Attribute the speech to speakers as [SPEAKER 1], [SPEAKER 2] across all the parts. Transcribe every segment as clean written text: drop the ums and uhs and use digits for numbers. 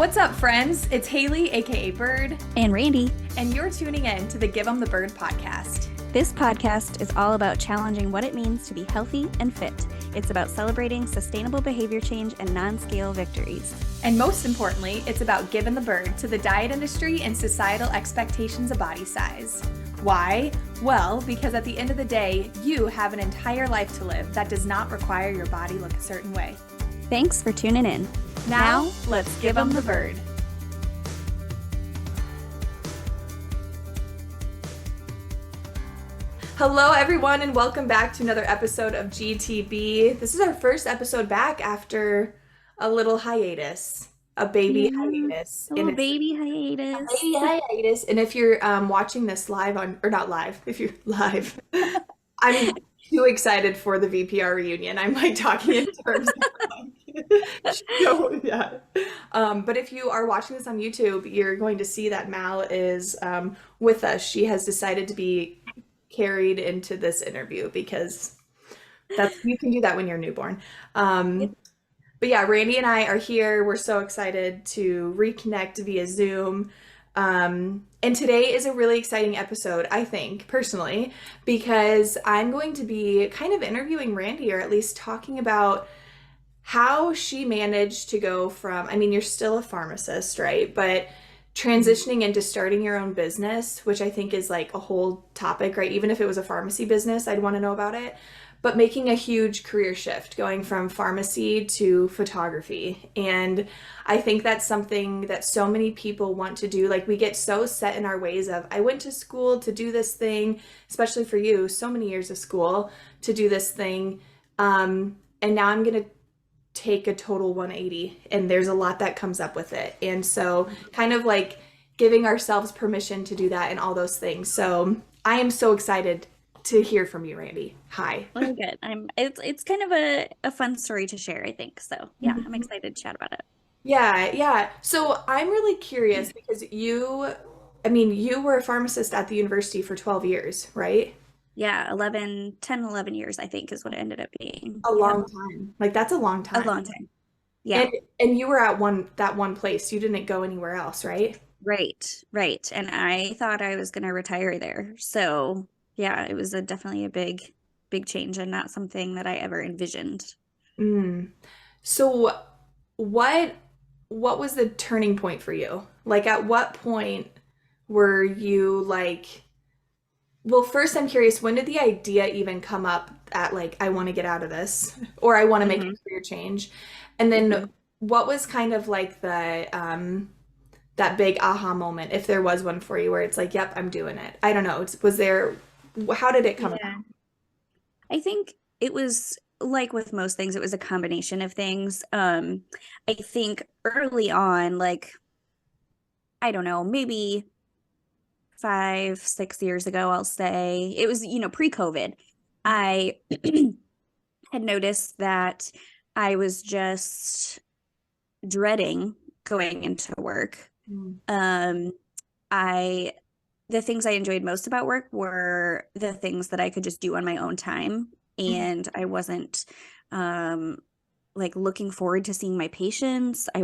[SPEAKER 1] What's up, friends? It's Haley, aka Bird,
[SPEAKER 2] and Randy.
[SPEAKER 1] and you're tuning in to the Give 'em the Bird podcast.
[SPEAKER 2] This podcast is all about challenging what it means to be healthy and fit. It's about celebrating sustainable behavior change and non-scale victories.
[SPEAKER 1] And most importantly, it's about giving the bird to the diet industry and societal expectations of body size. Why? Well, because at the end of the day, you have an entire life to live that does not require your body look a certain way.
[SPEAKER 2] Thanks for tuning in.
[SPEAKER 1] Now, let's give 'em the bird. Hello, everyone, and welcome back to another episode of GTB. This is our first episode back after a little hiatus, a baby hiatus.
[SPEAKER 2] A little baby hiatus.
[SPEAKER 1] Baby hiatus. And if you're watching this live on, or not live, if you're live, I'm too excited for the VPR reunion. I'm like talking in terms of so, yeah. But if you are watching this on YouTube, you're going to see that Mal is with us. She has decided to be carried into this interview because you can do that when you're newborn. But yeah, Randy and I are here. We're so excited to reconnect via Zoom. And today is a really exciting episode, I think, personally, because I'm going to be kind of interviewing Randy, or at least talking about how she managed to go from, I mean, you're still a pharmacist, right? But transitioning into starting your own business, which I think is like a whole topic, right? Even if it was a pharmacy business, I'd want to know about it. But making a huge career shift, going from pharmacy to photography. And I think that's something that so many people want to do. Like, we get so set in our ways of, I went to school to do this thing, especially for you, so many years of school to do this thing. And now I'm going to take a total 180, and there's a lot that comes up with it. And so kind of like giving ourselves permission to do that and all those things. So I am so excited to hear from you, Randy. Hi.
[SPEAKER 2] Well, good. It's kind of a fun story to share, I think. So yeah, I'm excited to chat about it.
[SPEAKER 1] Yeah. So I'm really curious because you were a pharmacist at the university for 12 years, right?
[SPEAKER 2] Yeah, 11 years, I think, is what it ended up being.
[SPEAKER 1] A long time. Like, that's a long time.
[SPEAKER 2] A long time. Yeah.
[SPEAKER 1] And you were at that one place. You didn't go anywhere else, right?
[SPEAKER 2] Right. And I thought I was going to retire there. So yeah, it was definitely a big change and not something that I ever envisioned.
[SPEAKER 1] So what was the turning point for you? Like, at what point were you like, well, first I'm curious, when did the idea even come up at like, I want to get out of this, or I want to make a career change? And then what was kind of like the that big aha moment, if there was one for you, where it's like, yep, I'm doing it. I don't know. How did it come about?
[SPEAKER 2] I think it was like with most things, it was a combination of things. I think early on, like, I don't know, maybe 5-6 years ago, I'll say, it was, pre-COVID. I had noticed that I was just dreading going into work. The things I enjoyed most about work were the things that I could just do on my own time. And I wasn't like looking forward to seeing my patients. I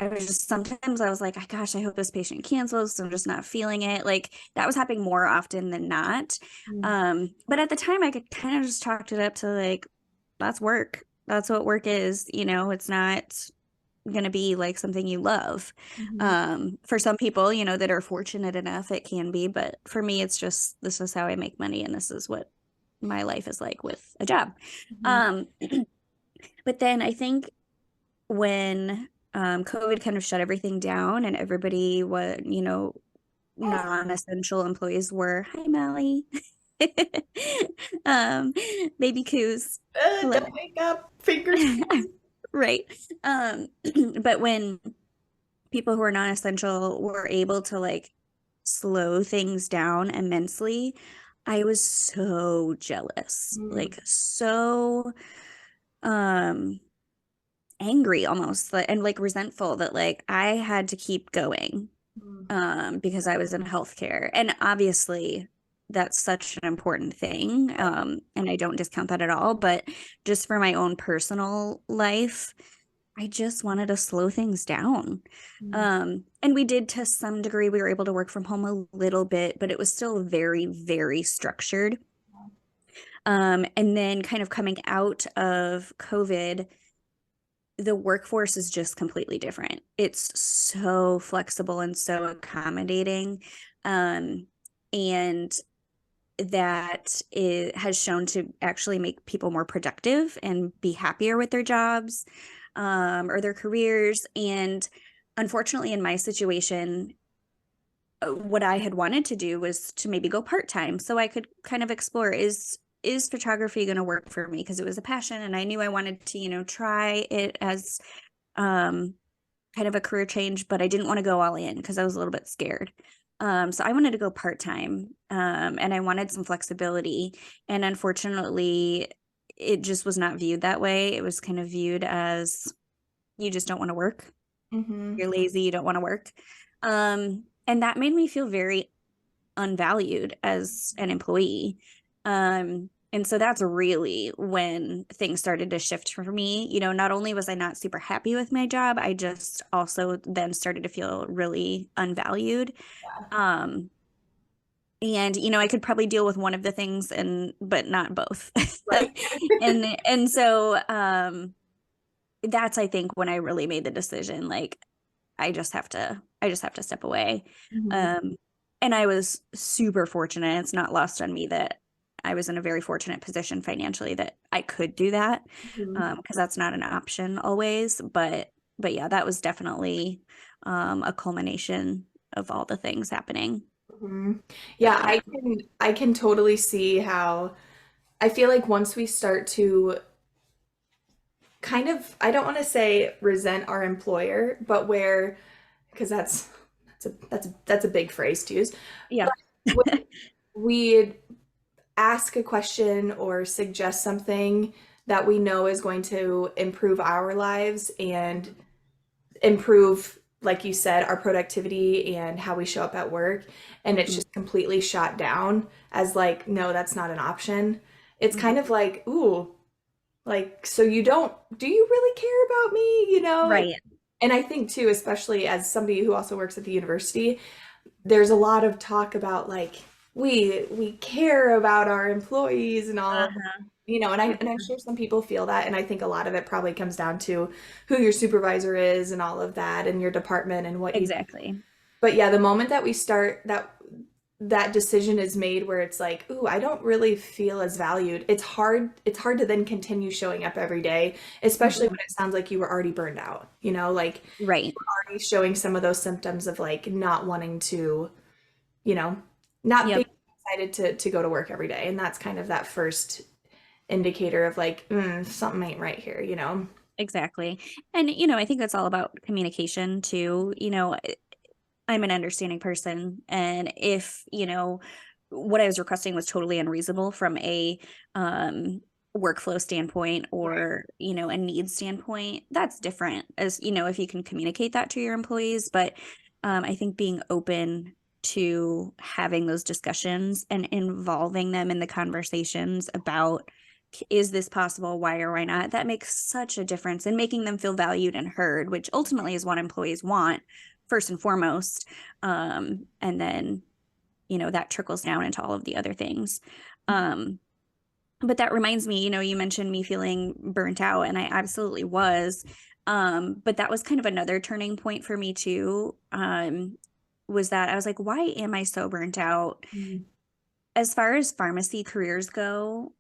[SPEAKER 2] was just, sometimes I was like, gosh, I hope this patient cancels. So I'm just not feeling it. Like, that was happening more often than not. But at the time I could kind of just chalked it up to like, that's work. That's what work is. It's not going to be like something you love. For some people, that are fortunate enough, it can be, but for me, it's just, this is how I make money. And this is what my life is like with a job. But then I think when COVID kind of shut everything down and everybody was, non-essential employees were, hi, Mally. Baby coos.
[SPEAKER 1] Don't wake up, fingers.
[SPEAKER 2] Right. But when people who are non-essential were able to like slow things down immensely, I was so jealous, like so angry almost, and like resentful that like I had to keep going because I was in healthcare. And obviously that's such an important thing. And I don't discount that at all, but just for my own personal life, I just wanted to slow things down.
[SPEAKER 1] Mm.
[SPEAKER 2] And we did to some degree, we were able to work from home a little bit, but it was still very, very structured. And then kind of coming out of COVID, the workforce is just completely different. It's so flexible and so accommodating. Um, and that it has shown to actually make people more productive and be happier with their jobs, or their careers. And unfortunately, in my situation, what I had wanted to do was to maybe go part-time so I could kind of explore, is photography going to work for me? Because it was a passion and I knew I wanted to, try it as um, kind of a career change, but I didn't want to go all in because I was a little bit scared. So I wanted to go part-time, and I wanted some flexibility. And unfortunately, it just was not viewed that way. It was kind of viewed as, you just don't want to work.
[SPEAKER 1] Mhm.
[SPEAKER 2] You're lazy, you don't want to work. And that made me feel very unvalued as an employee. And so that's really when things started to shift for me. Not only was I not super happy with my job, I just also then started to feel really unvalued. Um, and I could probably deal with one of the things but not both.
[SPEAKER 1] Right.
[SPEAKER 2] And so that's, I think, when I really made the decision, like, I just have to step away.
[SPEAKER 1] Mhm.
[SPEAKER 2] Um, and I was super fortunate. It's not lost on me that I was in a very fortunate position financially that I could do that,
[SPEAKER 1] Mhm.
[SPEAKER 2] because that's not an option always. But yeah, that was definitely a culmination of all the things happening.
[SPEAKER 1] Mhm.
[SPEAKER 2] But
[SPEAKER 1] Yeah,
[SPEAKER 2] yeah,
[SPEAKER 1] I can totally see how I feel like once we start to kind of, I don't want to say resent our employer, but where, because that's a big phrase to use.
[SPEAKER 2] yeah,
[SPEAKER 1] But when we ask a question or suggest something that we know is going to improve our lives and improve, like you said, our productivity and how we show up at work, and it's
[SPEAKER 2] hmm
[SPEAKER 1] just completely shot down as like, no, that's not an option. It's
[SPEAKER 2] hmm
[SPEAKER 1] kind of like, ooh, like, so you don't, do you really care about me?
[SPEAKER 2] right,
[SPEAKER 1] And I think too, especially as somebody who also works at the university, there's a lot of talk about like we care about our employees and all of that,
[SPEAKER 2] uh-huh,
[SPEAKER 1] and I'm sure some people feel that, and I think a lot of it probably comes down to who your supervisor is and all of that and your department and what you do.
[SPEAKER 2] exactly.
[SPEAKER 1] But yeah, the moment that we start that decision is made where it's like, ooh, I don't really feel as valued. It's hard to then continue showing up every day, especially
[SPEAKER 2] hmm
[SPEAKER 1] when it sounds like you were already burned out, like
[SPEAKER 2] Right.
[SPEAKER 1] already showing some of those symptoms of like not wanting to, you know, not being
[SPEAKER 2] Yep.
[SPEAKER 1] excited to go to work every day. And that's kind of that first indicator of like, something ain't right here.
[SPEAKER 2] Exactly. And, I think that's all about communication too. I'm an understanding person. And if, what I was requesting was totally unreasonable from a workflow standpoint
[SPEAKER 1] Right.
[SPEAKER 2] or, a need standpoint, that's different, as, if you can communicate that to your employees. But I think being open to having those discussions and involving them in the conversations about, is this possible? Why or why not? That makes such a difference in making them feel valued and heard, which ultimately is what employees want first and foremost. And then, that trickles down into all of the other things. Um, but that reminds me, you mentioned me feeling burnt out, and I absolutely was. But that was kind of another turning point for me too. Was that I was like, why am I so burnt out?
[SPEAKER 1] Mhm.
[SPEAKER 2] As far as pharmacy careers go,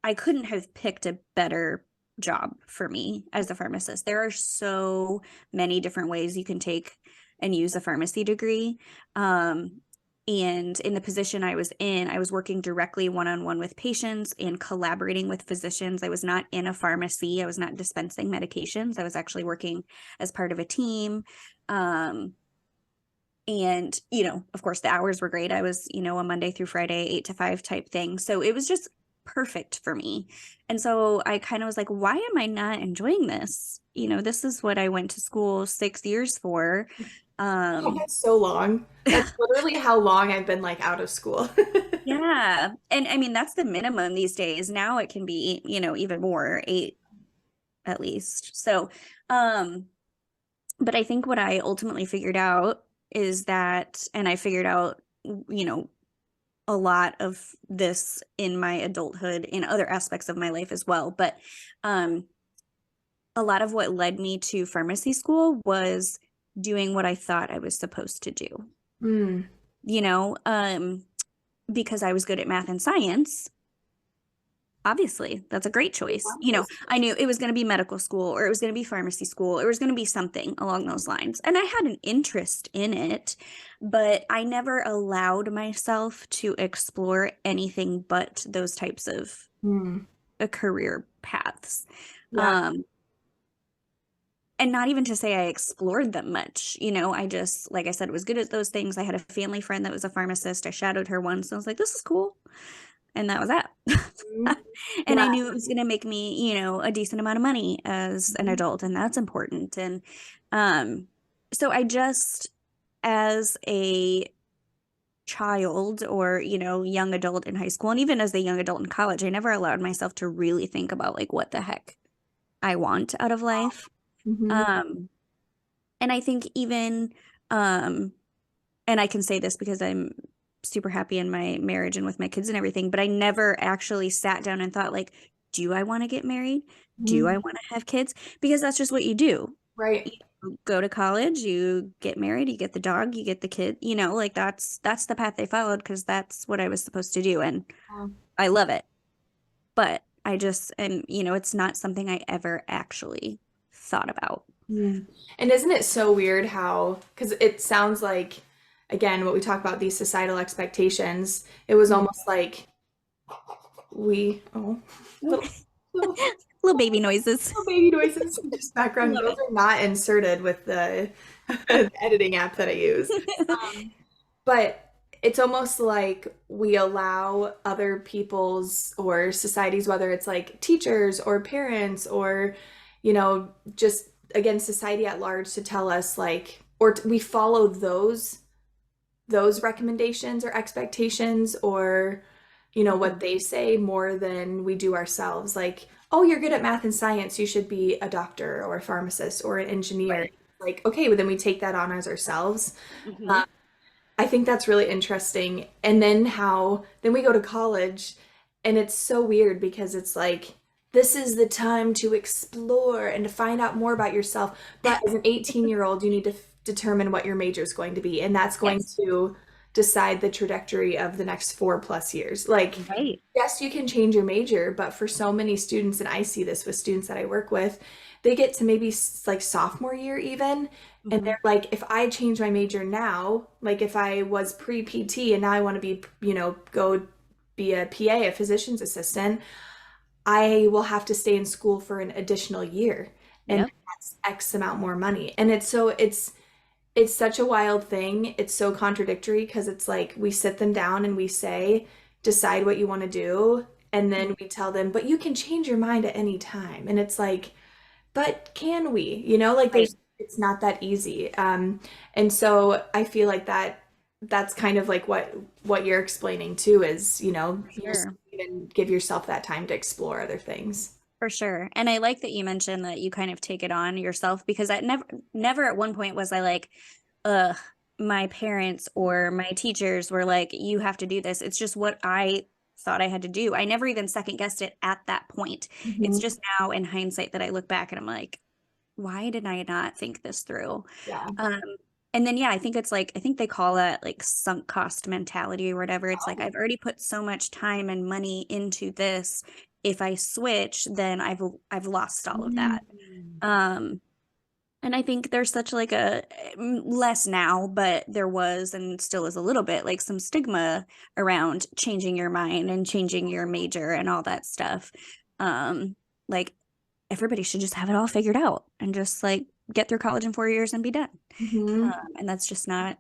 [SPEAKER 2] I couldn't have picked a better job for me as a pharmacist. There are so many different ways you can take and use a pharmacy degree. Um, and in the position I was in, I was working directly one on one with patients and collaborating with physicians. I was not in a pharmacy, I was not dispensing medications. I was actually working as part of a team. And, of course, the hours were great. I was, a Monday through Friday, 8 to 5 type thing. So it was just perfect for me. And so I kind of was like, why am I not enjoying this? This is what I went to school 6 years for.
[SPEAKER 1] Oh,
[SPEAKER 2] Um,
[SPEAKER 1] that's so long. That's literally how long I've been like out of school.
[SPEAKER 2] yeah. And I mean, that's the minimum these days. Now it can be, even more, 8, at least. So, um, but I think what I ultimately figured out is that, and I figured out, you know, a lot of this in my adulthood in other aspects of my life as well. But um, a lot of what led me to pharmacy school was doing what I thought I was supposed to do,
[SPEAKER 1] Mm.
[SPEAKER 2] you know, because I was good at math and science. Obviously, that's a great choice. You know, I knew it was going to be medical school or it was going to be pharmacy school or it was going to be something along those lines. And I had an interest in it, but I never allowed myself to explore anything but those types of
[SPEAKER 1] Mm.
[SPEAKER 2] career paths.
[SPEAKER 1] Yeah.
[SPEAKER 2] Um, and not even to say I explored them much. You know, I just, like I said, was good at those things. I had a family friend that was a pharmacist. I shadowed her once. And I was like, this is cool. And that was that.
[SPEAKER 1] Mhm.
[SPEAKER 2] And I
[SPEAKER 1] Yeah.
[SPEAKER 2] knew it was going to make me, you know, a decent amount of money as an
[SPEAKER 1] Mhm.
[SPEAKER 2] adult, and that's important. And um, so I just, as a child or, you know, young adult in high school, and even as a young adult in college, I never allowed myself to really think about like what the heck I want out of life.
[SPEAKER 1] Mhm.
[SPEAKER 2] Um, and I think even, um, and I can say this because I'm super happy in my marriage and with my kids and everything, but I never actually sat down and thought like, do I want to get married? Do I
[SPEAKER 1] Mhm.
[SPEAKER 2] want to have kids? Because that's just what you do.
[SPEAKER 1] Right.
[SPEAKER 2] You go to college, you get married, you get the dog, you get the kid, you know, like that's the path they followed because that's what I was supposed to do and
[SPEAKER 1] Um,
[SPEAKER 2] I love it. But I just and you know, it's not something I ever actually thought about.
[SPEAKER 1] mm. And isn't it so weird how, because it sounds like, again, what we talk about, these societal expectations, it was
[SPEAKER 2] Mhm.
[SPEAKER 1] almost like oh, little, little,
[SPEAKER 2] Little baby noises.
[SPEAKER 1] little baby noises, just background.
[SPEAKER 2] Love
[SPEAKER 1] Those are not inserted with the editing app that I use.
[SPEAKER 2] it.
[SPEAKER 1] Um, but it's almost like we allow other people's or societies, whether it's like teachers or parents or, just again, society at large to tell us like, we follow those recommendations or expectations or, what
[SPEAKER 2] Mhm.
[SPEAKER 1] they say more than we do ourselves. Like, oh, you're good at math and science, you should be a doctor or a pharmacist or an engineer.
[SPEAKER 2] Right.
[SPEAKER 1] Like, okay, well, then we take that on as ourselves.
[SPEAKER 2] Hmm.
[SPEAKER 1] I think that's really interesting. And then then we go to college and it's so weird because it's like, this is the time to explore and to find out more about yourself. But as an 18-year-old, you need to determine what your major is going to be. And that's going
[SPEAKER 2] Yes.
[SPEAKER 1] to decide the trajectory of the next 4+ years. Like,
[SPEAKER 2] Right.
[SPEAKER 1] yes, you can change your major, but for so many students, and I see this with students that I work with, they get to maybe like sophomore year even, and
[SPEAKER 2] Hmm.
[SPEAKER 1] they're like, if I change my major now, like if I was pre-PT and now I want to be, go be a PA, a physician's assistant, I will have to stay in school for an additional year. And
[SPEAKER 2] Yep.
[SPEAKER 1] that's X amount more money. And it's such a wild thing. It's so contradictory because it's like we sit them down and we say, decide what you want to do. And then we tell them, but you can change your mind at any time. And it's like, but can we? Like
[SPEAKER 2] Right.
[SPEAKER 1] it's not that easy. And so I feel like that's kind of like what you're explaining too is,
[SPEAKER 2] For
[SPEAKER 1] you just
[SPEAKER 2] sure.
[SPEAKER 1] even give yourself that time to explore other things.
[SPEAKER 2] For sure. And I like that you mentioned that you kind of take it on yourself because I never at one point was I like, ugh, my parents or my teachers were like, you have to do this. It's just what I thought I had to do. I never even second guessed it at that point. It's
[SPEAKER 1] Mhm.
[SPEAKER 2] just now in hindsight that I look back and I'm like, why did I not think this through?
[SPEAKER 1] Yeah.
[SPEAKER 2] Um, and then yeah, I think it's like I think they call that like sunk cost mentality or whatever. It's like I've already put so much time and money into this. If I switch, then I've lost all of that.
[SPEAKER 1] Mm.
[SPEAKER 2] Um, and I think there's such like a less now, but there was and still is a little bit like some stigma around changing your mind and changing your major and all that stuff. Like everybody should just have it all figured out and just like get through college in 4 years and be done.
[SPEAKER 1] Mhm.
[SPEAKER 2] And that's just not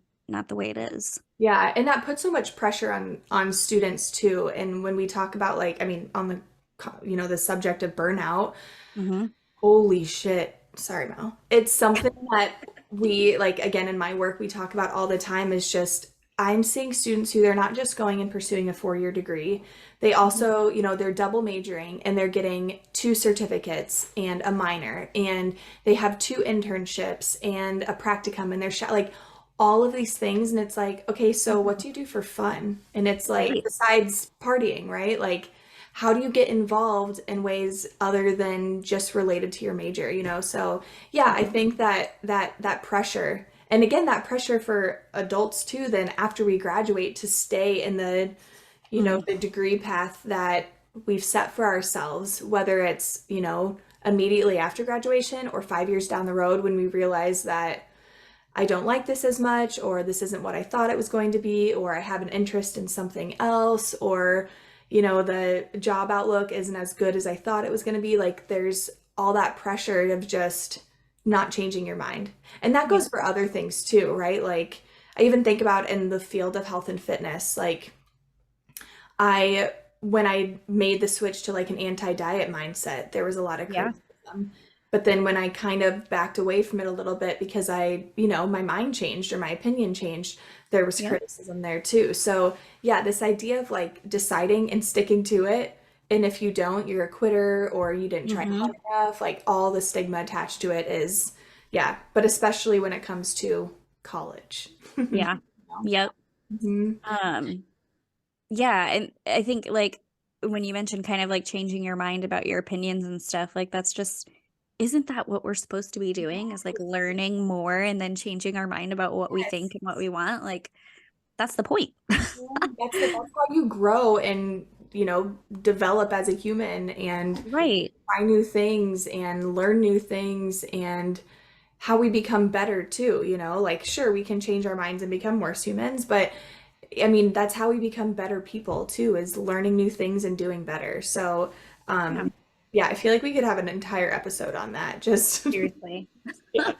[SPEAKER 2] the way it is.
[SPEAKER 1] Yeah, and that puts so much pressure on students too. And when we talk about like, I mean, on the subject of burnout,
[SPEAKER 2] Hmm.
[SPEAKER 1] holy shit. Sorry, Mel. It's something that we like again in my work we talk about all the time is just I'm seeing students who they're not just going and pursuing a 4-year degree. They
[SPEAKER 2] Mhm.
[SPEAKER 1] also, they're double majoring and they're getting 2 certificates and a minor, and they have 2 internships and a practicum, and they're like all of these things. And it's like, okay, so what
[SPEAKER 2] Mhm.
[SPEAKER 1] do you do for fun? And it's like,
[SPEAKER 2] Right.
[SPEAKER 1] besides partying, right? Like, how do you get involved in ways other than just related to your major, So yeah, I
[SPEAKER 2] Mhm.
[SPEAKER 1] think that pressure, and again, that pressure for adults too, then after we graduate to stay in
[SPEAKER 2] Mm.
[SPEAKER 1] the degree path that we've set for ourselves, whether it's, immediately after graduation or 5 years down the road when we realize that I don't like this as much, or this isn't what I thought it was going to be, or I have an interest in something else, or, the job outlook isn't as good as I thought it was going to be. Like, there's all that pressure of just not changing your mind. And that
[SPEAKER 2] Yep.
[SPEAKER 1] goes for other things too, right? Like, I even think about in the field of health and fitness, like, I when I made the switch to like an anti-diet mindset, there was a lot of
[SPEAKER 2] Yeah.
[SPEAKER 1] criticism. But then when I kind of backed away from it a little bit because my mind changed or my opinion changed, there was
[SPEAKER 2] Yep.
[SPEAKER 1] criticism there too. So, yeah, this idea of like deciding and sticking to it, and if you don't, you're a quitter or you didn't try hard
[SPEAKER 2] Hmm.
[SPEAKER 1] enough, like all the stigma attached to it is, yeah, but especially when it comes to college.
[SPEAKER 2] Yeah. Yep.
[SPEAKER 1] Mhm.
[SPEAKER 2] Um, yeah, and I think like when you mentioned kind of like changing your mind about your opinions and stuff, like that's just isn't that what we're supposed to be doing is like learning more and then changing our mind about what we
[SPEAKER 1] Yes.
[SPEAKER 2] think and what we want? Like that's the point.
[SPEAKER 1] Yeah, that's how you grow and, develop as a human and
[SPEAKER 2] Right.
[SPEAKER 1] try new things and learn new things, and how we become better too, like, sure, we can change our minds and become worse humans, but I mean, that's how we become better people too, is learning new things and doing better. So,
[SPEAKER 2] Yeah,
[SPEAKER 1] yeah, I feel like we could have an entire episode on that. Just
[SPEAKER 2] seriously.
[SPEAKER 1] yeah.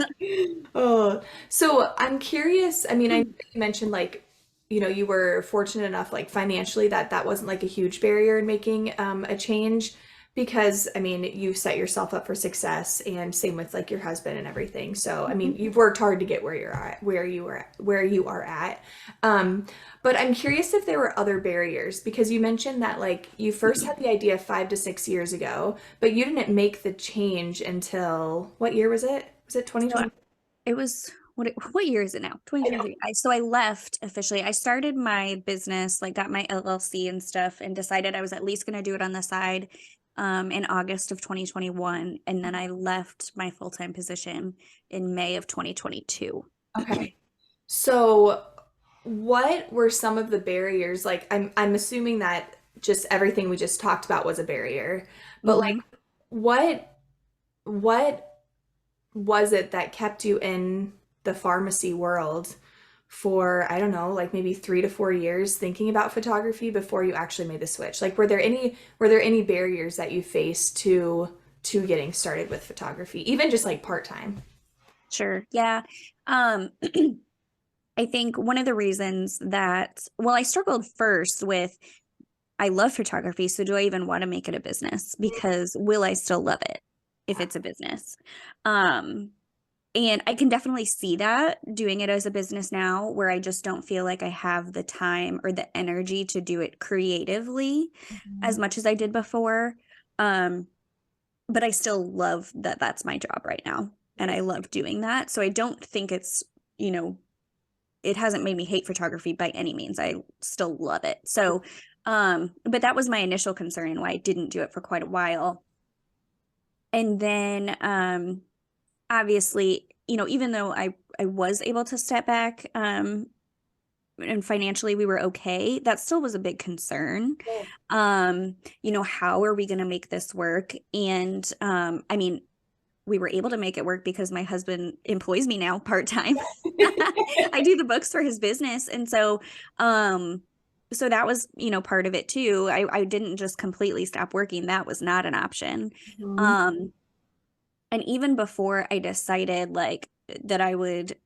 [SPEAKER 1] Oh, so I'm curious. I mean, I know you mentioned like, you were fortunate enough, like financially, that that wasn't like a huge barrier in making a change, because I mean, you set yourself up for success, and same with like your husband and everything. So, I
[SPEAKER 2] Mhm.
[SPEAKER 1] mean, you've worked hard to get where you're at, where you are at. Um, but I'm curious if there were other barriers, because you mentioned that like you first had the idea 5 to 6 years ago, but you didn't make the change until what year was it? Was it
[SPEAKER 2] So
[SPEAKER 1] 2020?
[SPEAKER 2] it was what year is it now?
[SPEAKER 1] I know.
[SPEAKER 2] 2023. So I left officially. I started my business, like got my LLC and stuff, and decided I was at least going to do it on the side in August of 2021. And then I left my full-time position in May of 2022.
[SPEAKER 1] Okay. So, what were some of the barriers? Like, I'm assuming that just everything we just talked about was a barrier, but like,
[SPEAKER 2] Hmm.
[SPEAKER 1] what what was it that kept you in the pharmacy world for, I don't know, like maybe 3 to 4 years thinking about photography before you actually made the switch? Like, were there any barriers that you faced to getting started with photography, even just like part-time?
[SPEAKER 2] Sure. Yeah. Um, I think one of the reasons that, well, I struggled first with I love photography, so do I even want to make it a business? Because will I still love it if
[SPEAKER 1] Yeah.
[SPEAKER 2] it's a business? Um, and I can definitely see that doing it as a business now, where I just don't feel like I have the time or the energy to do it creatively as
[SPEAKER 1] Mhm.
[SPEAKER 2] much as I did before. Um, but I still love that that's my job right now. And I
[SPEAKER 1] Right.
[SPEAKER 2] love doing that. So I don't think you know, it hasn't made me hate photography by any means. I still love it. So, but that was my initial concern and why I didn't do it for quite a while. And then, obviously, even though I was able to step back, and financially we were okay, that still was a big concern.
[SPEAKER 1] Sure.
[SPEAKER 2] How are we going to make this work? And, I mean, we were able to make it work because my husband employs me now part-time. I do the books for his business. And so that was, part of it too. I didn't just completely stop working. That was not an option.
[SPEAKER 1] Mhm.
[SPEAKER 2] Um, and even before I decided like that I would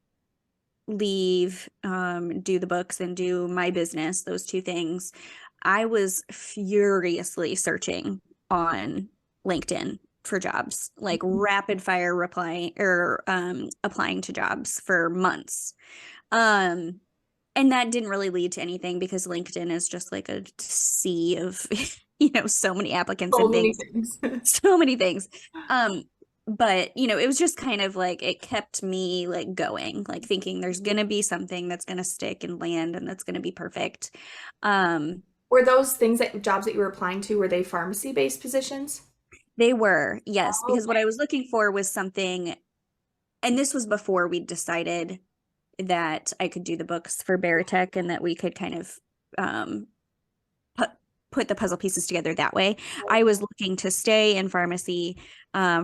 [SPEAKER 2] leave, do the books and do my business, those two things, I was furiously searching on LinkedIn for jobs, like rapid fire replying or applying to jobs for months. Um, and that didn't really lead to anything because LinkedIn is just like a sea of, so many applicants
[SPEAKER 1] So
[SPEAKER 2] and
[SPEAKER 1] many
[SPEAKER 2] things,
[SPEAKER 1] things.
[SPEAKER 2] so many things. Um, but it was just kind of like it kept me like going, like thinking there's gonna be something that's gonna stick and land and that's gonna be perfect. Um,
[SPEAKER 1] Were those things that jobs that you were applying to, were they pharmacy-based positions?
[SPEAKER 2] they were, yes, because what I
[SPEAKER 1] Okay.
[SPEAKER 2] was looking for was something, and this was before we decided that I could do the books for Baratech and that we could kind of um, put put the puzzle pieces together that way. I was looking to stay in pharmacy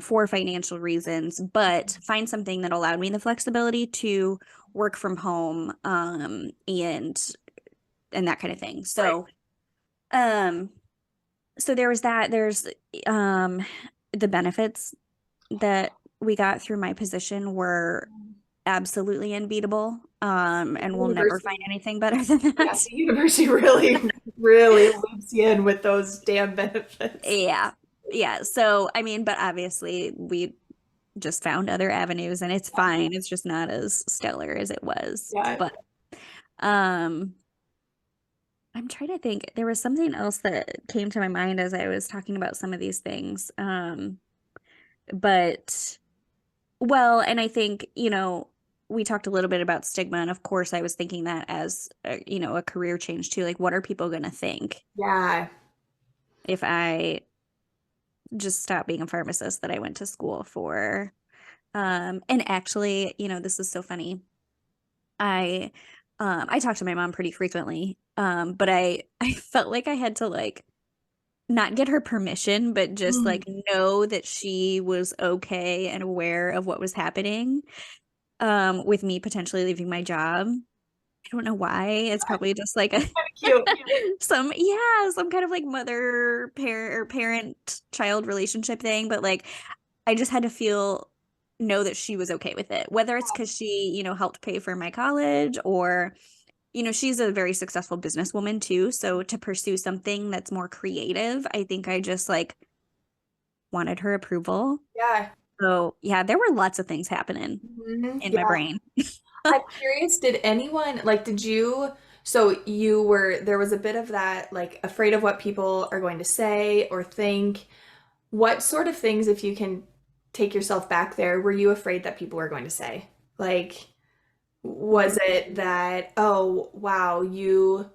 [SPEAKER 2] for financial reasons, but find something that allowed me the flexibility to work from home and that kind of thing.
[SPEAKER 1] Right.
[SPEAKER 2] Um, so there was that. There's um, the benefits that we got through my position were absolutely unbeatable.
[SPEAKER 1] The
[SPEAKER 2] And we'll never find
[SPEAKER 1] university,
[SPEAKER 2] anything better than
[SPEAKER 1] yeah,
[SPEAKER 2] that.
[SPEAKER 1] the university really, really loops you in with those damn benefits.
[SPEAKER 2] Yeah. Yeah. So, I mean, but obviously we just found other avenues and it's fine. It's just not as stellar as it was.
[SPEAKER 1] Yeah.
[SPEAKER 2] But um I'm trying to think. There was something else that came to my mind as I was talking about some of these things. But well, and I think, we talked a little bit about stigma, and of course I was thinking that as a career change too. Like, what are people going to think
[SPEAKER 1] Yeah.
[SPEAKER 2] if I just stop being a pharmacist that I went to school for? And actually, this is so funny. I I talk to my mom pretty frequently. But I felt like I had to like not get her permission, but just
[SPEAKER 1] Mm.
[SPEAKER 2] like know that she was okay and aware of what was happening with me potentially leaving my job. I don't know why. It's probably just like a
[SPEAKER 1] Cute.
[SPEAKER 2] some kind of like mother parent or parent child relationship thing, but like I just had to know that she was okay with it. Whether it's because she, helped pay for my college or she's a very successful businesswoman too. So to pursue something that's more creative, I think I just like wanted her approval.
[SPEAKER 1] Yeah.
[SPEAKER 2] So yeah, there were lots of things happening
[SPEAKER 1] Mhm.
[SPEAKER 2] in my
[SPEAKER 1] Yeah.
[SPEAKER 2] brain.
[SPEAKER 1] I'm curious, did anyone like did you so you were there was a bit of that like afraid of what people are going to say or think. What sort of things, if you can take yourself back there, were you afraid that people were going to say? Like, was it that, oh, wow, you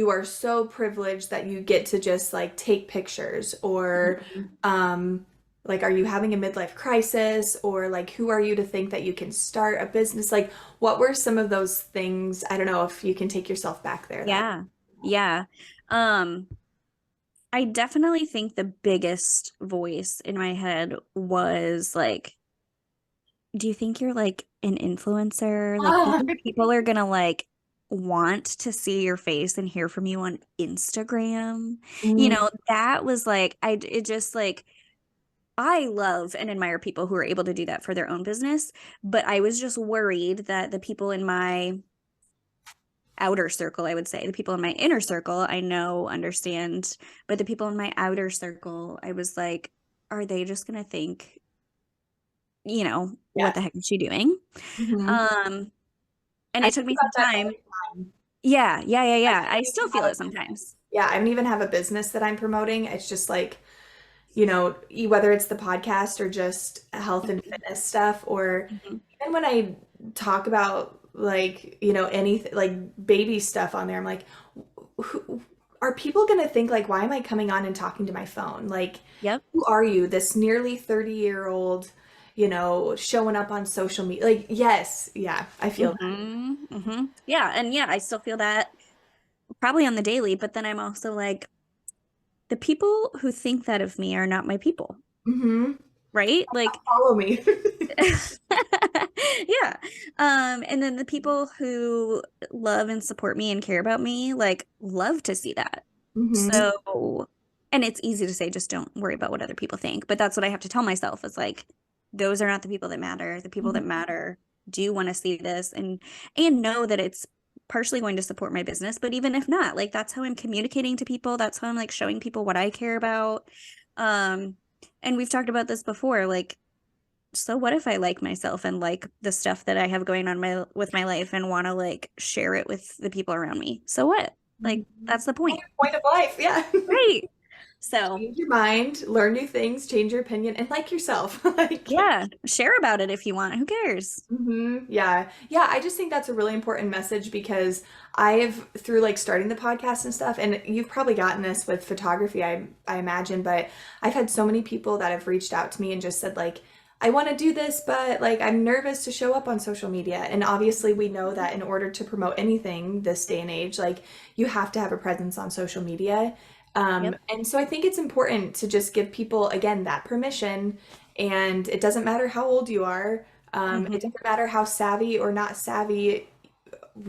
[SPEAKER 1] are so privileged that you get to just like take pictures or
[SPEAKER 2] Mhm.
[SPEAKER 1] um like are you having a midlife crisis or like who are you to think that you can start a business? Like what were some of those things? I don't know if you can take yourself back there that.
[SPEAKER 2] Yeah. Yeah. Um, I definitely think the biggest voice in my head was like, do you think you're like an influencer? Like, do you
[SPEAKER 1] Ah,
[SPEAKER 2] think people are gonna like want to see your face and hear from you on Instagram?
[SPEAKER 1] mm,
[SPEAKER 2] That was like, it just like, I love and admire people who are able to do that for their own business, but I was just worried that the people in my outer circle, I would say, the people in my inner circle, I know, understand, but the people in my outer circle, I was like, are they just gonna think, what
[SPEAKER 1] yes.
[SPEAKER 2] the heck is she doing?
[SPEAKER 1] Hmm.
[SPEAKER 2] Um, and
[SPEAKER 1] I
[SPEAKER 2] it took
[SPEAKER 1] think
[SPEAKER 2] me some
[SPEAKER 1] about that all
[SPEAKER 2] time.
[SPEAKER 1] the time.
[SPEAKER 2] Yeah, yeah, yeah,
[SPEAKER 1] I
[SPEAKER 2] yeah.
[SPEAKER 1] don't
[SPEAKER 2] I still
[SPEAKER 1] even
[SPEAKER 2] feel
[SPEAKER 1] have a
[SPEAKER 2] it
[SPEAKER 1] business.
[SPEAKER 2] sometimes.
[SPEAKER 1] Yeah, I don't even have a business that I'm promoting. It's just like, you know, whether it's the podcast or just health and
[SPEAKER 2] Mhm,
[SPEAKER 1] fitness stuff, or
[SPEAKER 2] mhm.
[SPEAKER 1] even when I talk about like, you know, anything like baby stuff on there, I'm like, who, are people going to think like, why am I coming on and talking to my phone? Like,
[SPEAKER 2] Yep.
[SPEAKER 1] who are you, this nearly 30-year-old, you know, showing up on social media? Like, yes, yeah, I feel that.
[SPEAKER 2] Yeah, and yeah, I still feel that probably on the daily, but then I'm also like, the people who think that of me are not my people,
[SPEAKER 1] Hmm.
[SPEAKER 2] right? Like,
[SPEAKER 1] Follow me.
[SPEAKER 2] yeah. And then the people who love and support me and care about me, like, love to see that.
[SPEAKER 1] Hmm.
[SPEAKER 2] So, and it's easy to say, just don't worry about what other people think. But that's what I have to tell myself is like, those are not the people that matter. The people that matter do want to see this and know that it's partially going to support my business. But even if not, like that's how I'm communicating to people. That's how I'm like showing people what I care about. Um, and we've talked about this before, like so what if I like myself and like the stuff that I have going on with my life and want to like share it with the people around me? So what? Like
[SPEAKER 1] Mhm.
[SPEAKER 2] that's the point.
[SPEAKER 1] Point of life, yeah.
[SPEAKER 2] Right. So,
[SPEAKER 1] Change your mind, learn new things, change your opinion, and like yourself. Like,
[SPEAKER 2] yeah, share about it if you want. Who cares?
[SPEAKER 1] yeah. Yeah, I just think that's a really important message because I've through like starting the podcast and stuff, and you've probably gotten this with photography, I imagine, but I've had so many people that have reached out to me and just said like, I want to do this, but like I'm nervous to show up on social media. And obviously we know that in order to promote anything this day and age, like you have to have a presence on social media.
[SPEAKER 2] Yep.
[SPEAKER 1] And so I think it's important to just give people again that permission, and it doesn't matter how old you are. It
[SPEAKER 2] Hmm.
[SPEAKER 1] doesn't matter how savvy or not savvy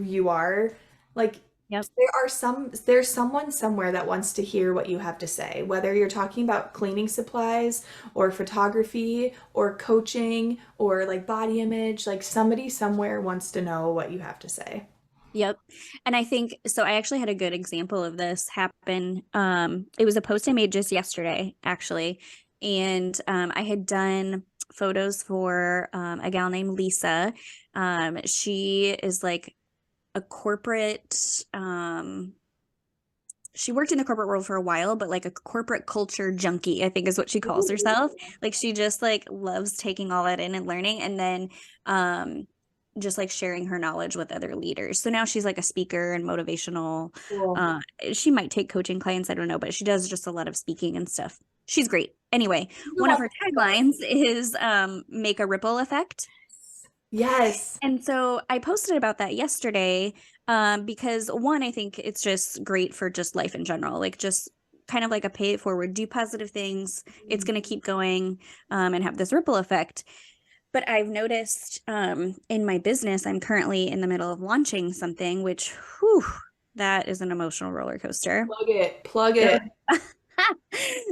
[SPEAKER 1] you are. Like
[SPEAKER 2] Yep.
[SPEAKER 1] there's someone somewhere that wants to hear what you have to say, whether you're talking about cleaning supplies or photography or coaching or like body image, like somebody somewhere wants to know what you have to say.
[SPEAKER 2] Yep. And I think so. I actually had a good example of this happen. It was a post I made just yesterday, actually. And I had done photos for a gal named Lisa. She is like a corporate, she worked in the corporate world for a while, but like a corporate culture junkie, I think is what she calls herself. Like she just like loves taking all that in and learning and then um just like sharing her knowledge with other leaders. So now she's like a speaker and motivational.
[SPEAKER 1] Cool.
[SPEAKER 2] Uh she might take coaching clients, I don't know, but she does just a lot of speaking and stuff. She's great. Anyway, one of her taglines is make a ripple effect.
[SPEAKER 1] Yes.
[SPEAKER 2] And so I posted about that yesterday because one, I think it's just great for just life in general, like just kind of like a pay it forward, do positive things. It's going to keep going and have this ripple effect. But I've noticed in my business, I'm currently in the middle of launching something, which, whew, that is an emotional roller coaster.
[SPEAKER 1] Plug it. Plug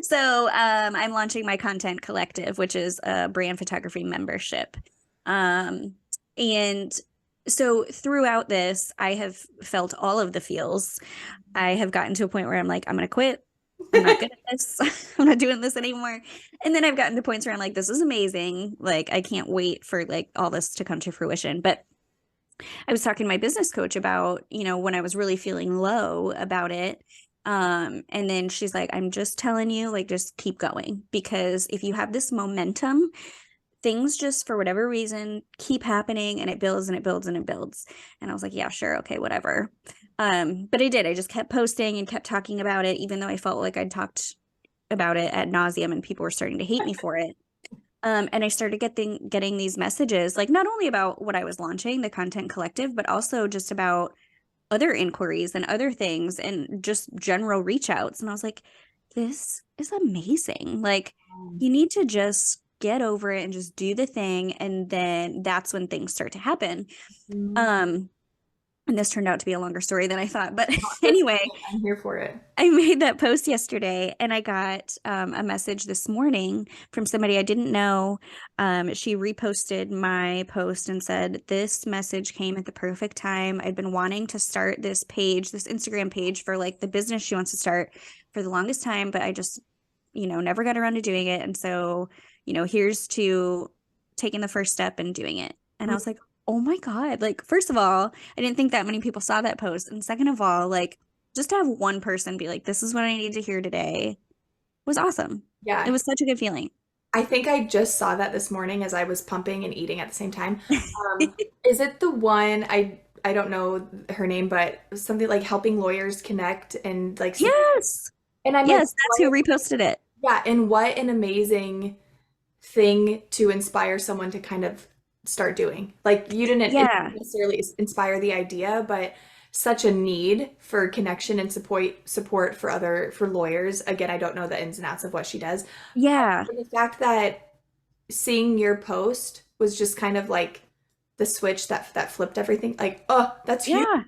[SPEAKER 2] So,
[SPEAKER 1] it.
[SPEAKER 2] I'm launching my content collective, which is a brand photography membership. Um, and so throughout this, I have felt all of the feels. I have gotten to a point where I'm like, I'm going to quit. I'm not good at this. I'm not doing this anymore. And then I've gotten to points where I'm like, this is amazing. Like, I can't wait for like all this to come to fruition. But I was talking to my business coach about, when I was really feeling low about it. And then she's like, I'm just telling you, like, just keep going because if you have this momentum, things just for whatever reason keep happening and it builds and it builds and it builds. And I was like, yeah, sure, okay, whatever. But I did. I just kept posting and kept talking about it, even though I felt like I'd talked about it ad nauseum and people were starting to hate me for it. And I started getting these messages, like not only about what I was launching, the content collective, but also just about other inquiries and other things and just general reach outs. And I was like, this is amazing. Like, you need to just get over it and just do the thing. And then that's when things start to happen.
[SPEAKER 1] Mhm.
[SPEAKER 2] Um, and this turned out to be a longer story than I thought. But
[SPEAKER 1] That's
[SPEAKER 2] anyway,
[SPEAKER 1] okay. I'm here for it.
[SPEAKER 2] I made that post yesterday and I got a message this morning from somebody I didn't know. She reposted my post and said, this message came at the perfect time. I'd been wanting to start this page, this Instagram page for like the business she wants to start for the longest time, but I just, never got around to doing it. And so, here's to taking the first step and doing it. And I was like, oh my God. Like, first of all, I didn't think that many people saw that post. And second of all, like, just to have one person be like, this is what I need to hear today was awesome. It
[SPEAKER 1] Yeah.
[SPEAKER 2] was such a good feeling.
[SPEAKER 1] I think I just saw that this morning as I was pumping and eating at the same time. Is it the one I don't know her name, but something like helping lawyers connect and like
[SPEAKER 2] Yes.
[SPEAKER 1] and I'm like,
[SPEAKER 2] Yes, that's who reposted it.
[SPEAKER 1] yeah, and what an amazing thing to inspire someone to kind of start doing. Like you didn't
[SPEAKER 2] Yeah.
[SPEAKER 1] necessarily inspire the idea, but such a need for connection and support for lawyers. Again, I don't know the ins and outs of what she does.
[SPEAKER 2] Yeah.
[SPEAKER 1] And the fact that seeing your post was just kind of like the switch that flipped everything. Like, oh, that's huge.
[SPEAKER 2] Yeah.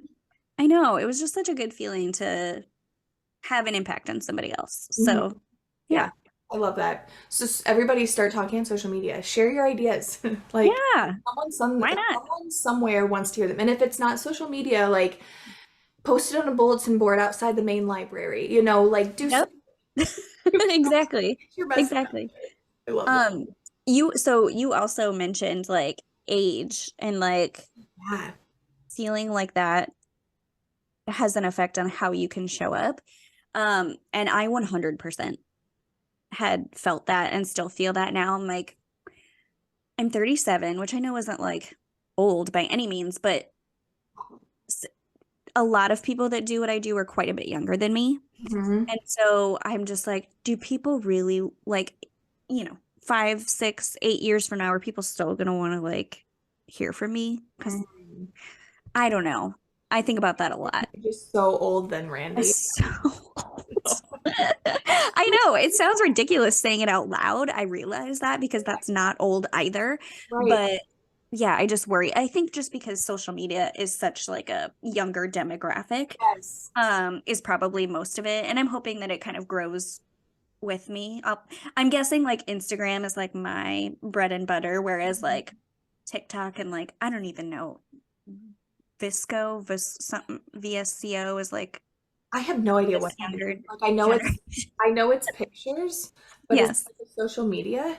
[SPEAKER 2] I know. It was just such a good feeling to have an impact on somebody else.
[SPEAKER 1] Mhm.
[SPEAKER 2] So, yeah.
[SPEAKER 1] Yeah, I love that. So everybody start talking on social media. Share your ideas. Like
[SPEAKER 2] Yeah. Why not?
[SPEAKER 1] someone somewhere wants to hear them. And if it's not social media, like post it on a bulletin board outside the main library. Like do
[SPEAKER 2] Yep.
[SPEAKER 1] something.
[SPEAKER 2] Exactly.
[SPEAKER 1] Your best friend.
[SPEAKER 2] Exactly.
[SPEAKER 1] I love that.
[SPEAKER 2] Um, You also mentioned like age and like
[SPEAKER 1] Yeah.
[SPEAKER 2] feeling like that has an effect on how you can show up. And I 100% had felt that and still feel that now. I'm 37, which I know isn't like old by any means, but a lot of people that do what I do are quite a bit younger than me.
[SPEAKER 1] Hmm.
[SPEAKER 2] And so I'm just like, do people really like, 5, 6, 8 years from now, are people still gonna want to like hear from me? Because I don't know. I think about that a lot.
[SPEAKER 1] You're just so old then,
[SPEAKER 2] I'm
[SPEAKER 1] Randy.
[SPEAKER 2] so old. I know it sounds ridiculous saying it out loud. I realize that because that's not old either.
[SPEAKER 1] Right.
[SPEAKER 2] But yeah, I just worry. I think just because social media is such like a younger demographic,
[SPEAKER 1] Yes.
[SPEAKER 2] is probably most of it. And I'm hoping that it kind of grows with me. I'm guessing like Instagram is like my bread and butter, whereas like TikTok and like I don't even know something VSCO is like
[SPEAKER 1] I have no idea
[SPEAKER 2] the
[SPEAKER 1] what that is.
[SPEAKER 2] standard
[SPEAKER 1] Like
[SPEAKER 2] generation.
[SPEAKER 1] I know it's pictures, but is it
[SPEAKER 2] Yes,
[SPEAKER 1] like a social media?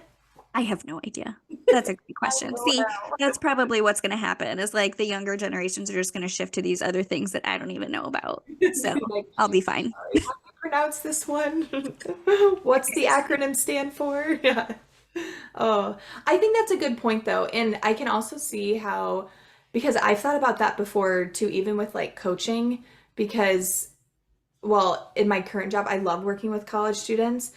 [SPEAKER 2] I have no idea. That's a great
[SPEAKER 1] I
[SPEAKER 2] question.
[SPEAKER 1] don't
[SPEAKER 2] See,
[SPEAKER 1] know.
[SPEAKER 2] that's probably what's going to happen is like the younger generations are just going to shift to these other things that I don't even know about. So
[SPEAKER 1] Like,
[SPEAKER 2] I'll be fine.
[SPEAKER 1] sorry, how do you pronounce this one? What's the acronym stand for? Yeah. Oh, I think that's a good point though. And I can also see how, because I've thought about that before too, even with like coaching, because, well, in my current job, I love working with college students.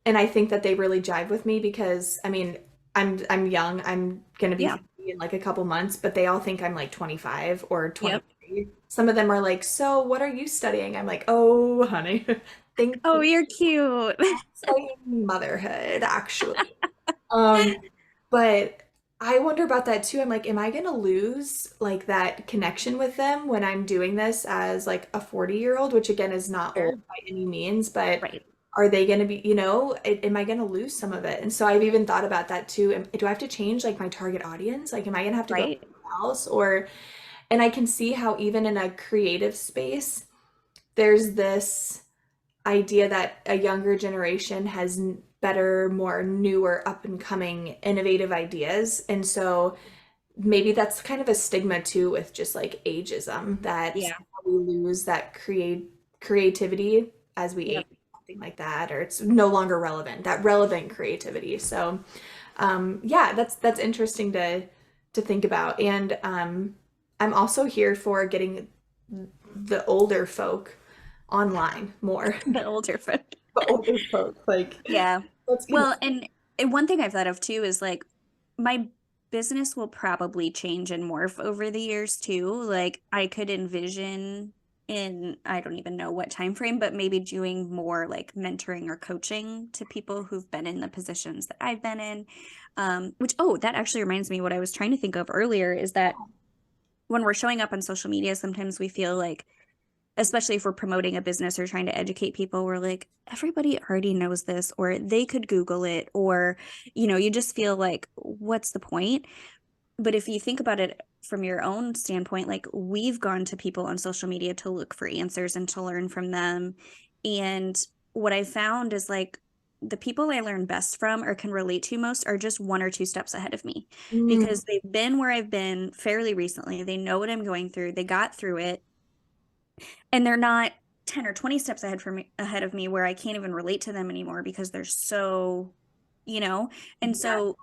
[SPEAKER 1] And I think that they really jive with me because, I mean, I'm young. I'm gonna be
[SPEAKER 2] Yeah.
[SPEAKER 1] 50 in like a couple months, but they all think I'm like 25 or
[SPEAKER 2] Yep.
[SPEAKER 1] 23. Some of them are like, "So, what are you studying?" I'm like, "Oh, honey, think
[SPEAKER 2] Oh, you're cute.
[SPEAKER 1] studying motherhood, actually." Um, but I wonder about that too. I'm like, am I gonna lose like that connection with them when I'm doing this as like a 40-year-old, which again is not
[SPEAKER 2] Sure.
[SPEAKER 1] old by any means, but
[SPEAKER 2] Right.
[SPEAKER 1] are they gonna be, am I gonna lose some of it? And so I've even thought about that too. Do I have to change like my target audience? Like, am I gonna have to go
[SPEAKER 2] Right.
[SPEAKER 1] somewhere else? And I can see how even in a creative space, there's this idea that a younger generation has better, more newer, up and coming, innovative ideas. And so maybe that's kind of a stigma too with just like ageism that
[SPEAKER 2] Yeah.
[SPEAKER 1] somehow we lose that creativity as we age,
[SPEAKER 2] Yep.
[SPEAKER 1] something like that, or it's no longer relevant, that relevant creativity. So yeah, that's interesting to think about. And I'm also here for getting the older folk online more.
[SPEAKER 2] The older folk.
[SPEAKER 1] The older folk, like
[SPEAKER 2] Yeah.
[SPEAKER 1] let's connect.
[SPEAKER 2] Well, and one thing I've thought of too is like my business will probably change and morph over the years too. Like I could envision in I don't even know what time frame, but maybe doing more like mentoring or coaching to people who've been in the positions that I've been in. Which that actually reminds me what I was trying to think of earlier is that when we're showing up on social media, sometimes we feel like especially if we're promoting a business or trying to educate people, we're like, everybody already knows this, or they could Google it, or, you just feel like, what's the point? But if you think about it from your own standpoint, like we've gone to people on social media to look for answers and to learn from them. And what I found is like, the people I learn best from or can relate to most are just 1 or 2 steps ahead of me
[SPEAKER 1] Mm,
[SPEAKER 2] because they've been where I've been fairly recently. They know what I'm going through. They got through it and they're not 10 or 20 steps ahead of me where I can't even relate to them anymore because they're so, you know. And
[SPEAKER 1] yeah.
[SPEAKER 2] so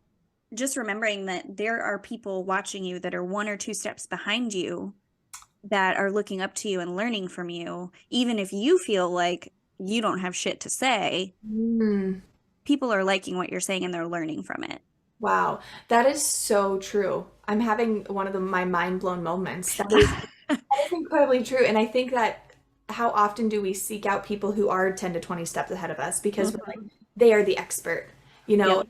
[SPEAKER 2] just remembering that there are people watching you that are 1 or 2 steps behind you that are looking up to you and learning from you, even if you feel like you don't have shit to say,
[SPEAKER 1] Mm,
[SPEAKER 2] people are liking what you're saying and they're learning from it.
[SPEAKER 1] wow. That is so true. I'm having one of my mind blown moments. That is incredibly true. And I think that how often do we seek out people who are 10 to 20 steps ahead of us because we're like,
[SPEAKER 2] Mhm.
[SPEAKER 1] they are the expert, you know,
[SPEAKER 2] Yep.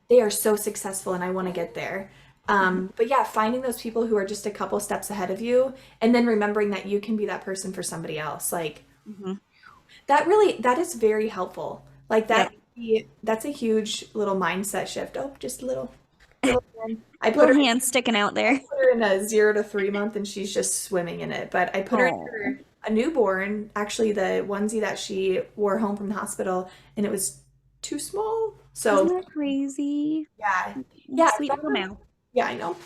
[SPEAKER 1] they are so successful and I want to get there. But yeah, finding those people who are just a couple steps ahead of you and then remembering that you can be that person for somebody else. Like
[SPEAKER 2] Mhm.
[SPEAKER 1] that is very helpful. Like
[SPEAKER 2] Yep.
[SPEAKER 1] that's a huge little mindset shift. Oh, just a little one.
[SPEAKER 2] Little hand sticking out
[SPEAKER 1] I
[SPEAKER 2] there.
[SPEAKER 1] put her in a 0 to 3 month and she's just swimming in it. But I put her in
[SPEAKER 2] Oh,
[SPEAKER 1] her a newborn, actually the onesie that she wore home from the hospital, and it was too small.
[SPEAKER 2] isn't
[SPEAKER 1] So
[SPEAKER 2] that crazy?
[SPEAKER 1] yeah, Yeah,
[SPEAKER 2] Sweet little
[SPEAKER 1] definitely.
[SPEAKER 2] Mal.
[SPEAKER 1] Yeah, I know.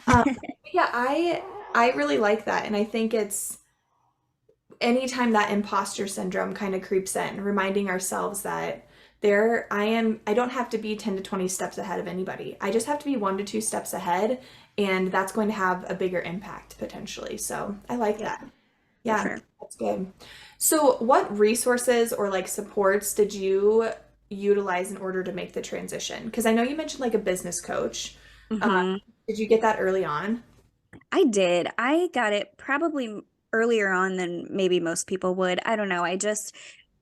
[SPEAKER 1] Um, yeah, I really like that, and I think it's anytime that imposter syndrome kind of creeps in, reminding ourselves that I don't have to be 10 to 20 steps ahead of anybody. I just have to be 1 to 2 steps ahead, and that's going to have a bigger impact potentially. So I like
[SPEAKER 2] Yep,
[SPEAKER 1] that.
[SPEAKER 2] for
[SPEAKER 1] Yeah,
[SPEAKER 2] sure.
[SPEAKER 1] that's good. So what resources or like supports did you utilize in order to make the transition? Because I know you mentioned like a business coach. Uh,
[SPEAKER 2] Hmm.
[SPEAKER 1] did you get that early on?
[SPEAKER 2] I did. I got it probably earlier on than maybe most people would. I don't know.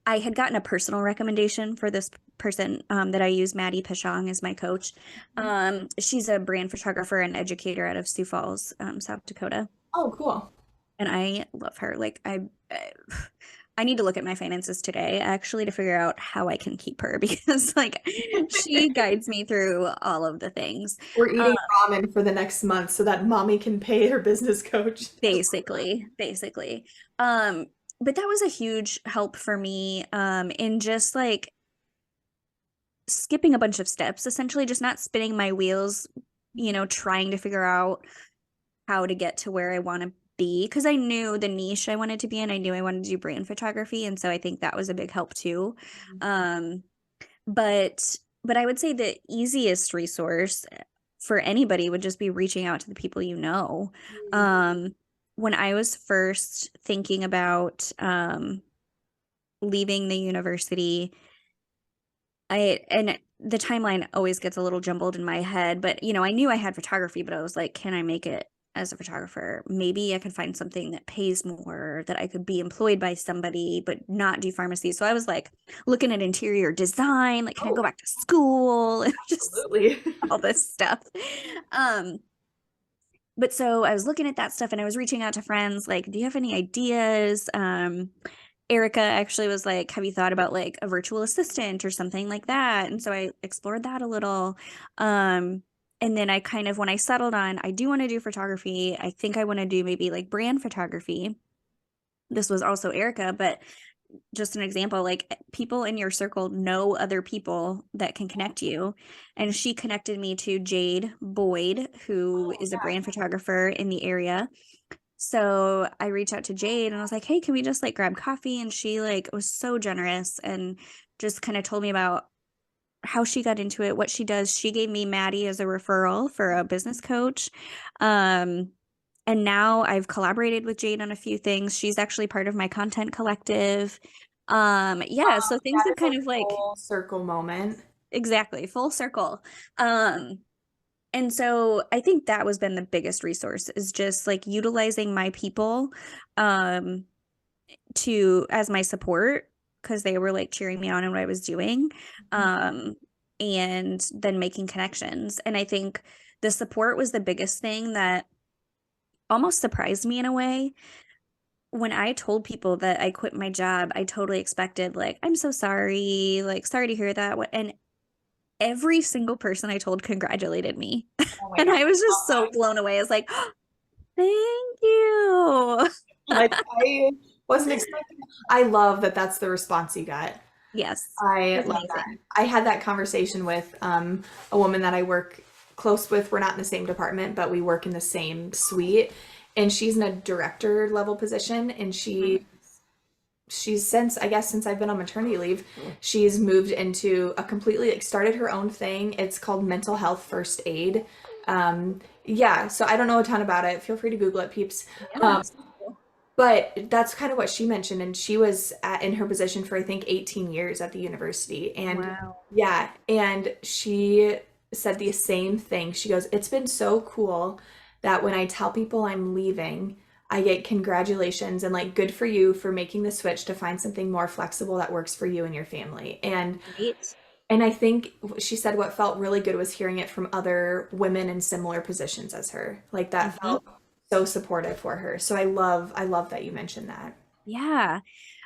[SPEAKER 2] I had gotten a personal recommendation for this person that I use, Maddie Pashong, as my coach. She's a brand photographer and educator out of Sioux Falls, South Dakota,
[SPEAKER 1] Oh, cool.
[SPEAKER 2] and I love her. I need to look at my finances today actually to figure out how I can keep her because like she guides me through all of the things.
[SPEAKER 1] We're
[SPEAKER 2] Um,
[SPEAKER 1] eating ramen for the next month so that mommy can pay her business coach.
[SPEAKER 2] basically. Um, but that was a huge help for me in just like skipping a bunch of steps, essentially just not spinning my wheels, trying to figure out how to get to where I want to be because I knew the niche I wanted to be in. I knew I wanted to do brand photography, and so I think that was a big help too. Um, but I would say the easiest resource for anybody would just be reaching out to the people you know. Um, when I was first thinking about leaving the university, and the timeline always gets a little jumbled in my head, but I knew I had photography, but I was like, can I make it as a photographer? Maybe I could find something that pays more, that I could be employed by somebody, but not do pharmacy. So I was like looking at interior design, like, can I go
[SPEAKER 1] Oh,
[SPEAKER 2] back to school? And just
[SPEAKER 1] absolutely.
[SPEAKER 2] all this stuff. Um, but so I was looking at that stuff and I was reaching out to friends, like, do you have any ideas? Erica actually was like, have you thought about like a virtual assistant or something like that? And so I explored that a little. Um, and then when I settled on, I do want to do photography. I think I want to do maybe like brand photography. This was also Erica, but just an example, like people in your circle know other people that can connect you. And she connected me to Jade Boyd, who
[SPEAKER 1] Oh,
[SPEAKER 2] is a
[SPEAKER 1] yeah.
[SPEAKER 2] brand photographer in the area. So I reached out to Jade and I was like, hey, can we just like grab coffee? And she like was so generous and just kind of told me about how she got into it, what she does. She gave me Maddie as a referral for a business coach. Um, and now I've collaborated with Jade on a few things. She's actually part of my content collective. Yeah, so things
[SPEAKER 1] That
[SPEAKER 2] have
[SPEAKER 1] is a
[SPEAKER 2] kind of like
[SPEAKER 1] full circle moment.
[SPEAKER 2] exactly full circle. Um, and so I think that was been the biggest resource is just like utilizing my people um to as my support because they were like cheering me on in what I was doing. Um and then making connections. And I think the support was the biggest thing that almost surprised me in a way. When I told people that I quit my job, I totally expected like, I'm so sorry, like sorry to hear that. And every single person I told congratulated me.
[SPEAKER 1] Oh my
[SPEAKER 2] And
[SPEAKER 1] God.
[SPEAKER 2] I was just so blown away. I was like, thank you.
[SPEAKER 1] Like I wasn't expecting. I love that that's the response you got.
[SPEAKER 2] Yes, it
[SPEAKER 1] I
[SPEAKER 2] was
[SPEAKER 1] love that.
[SPEAKER 2] amazing.
[SPEAKER 1] I had that conversation with a woman that I work close with. We're not in the same department, but we work in the same suite. And she's in a director level position, and
[SPEAKER 2] Mhm.
[SPEAKER 1] she's since I guess since I've been on maternity leave, she's moved into a completely like started her own thing. It's called mental health first aid. Yeah, so I don't know a ton about it. Feel free to Google it, peeps.
[SPEAKER 2] Yeah.
[SPEAKER 1] Um, but that's kind of what she mentioned, and she was in her position for I think 18 years at the university, and
[SPEAKER 2] Wow.
[SPEAKER 1] yeah, and she said the same thing. She goes, "It's been so cool that when I tell people I'm leaving, I get congratulations and like good for you for making the switch to find something more flexible that works for you and your family."
[SPEAKER 2] Right.
[SPEAKER 1] And I think she said what felt really good was hearing it from other women in similar positions as her. Like that
[SPEAKER 2] Hmm.
[SPEAKER 1] felt so supportive for her. So I love that you mentioned that.
[SPEAKER 2] Yeah.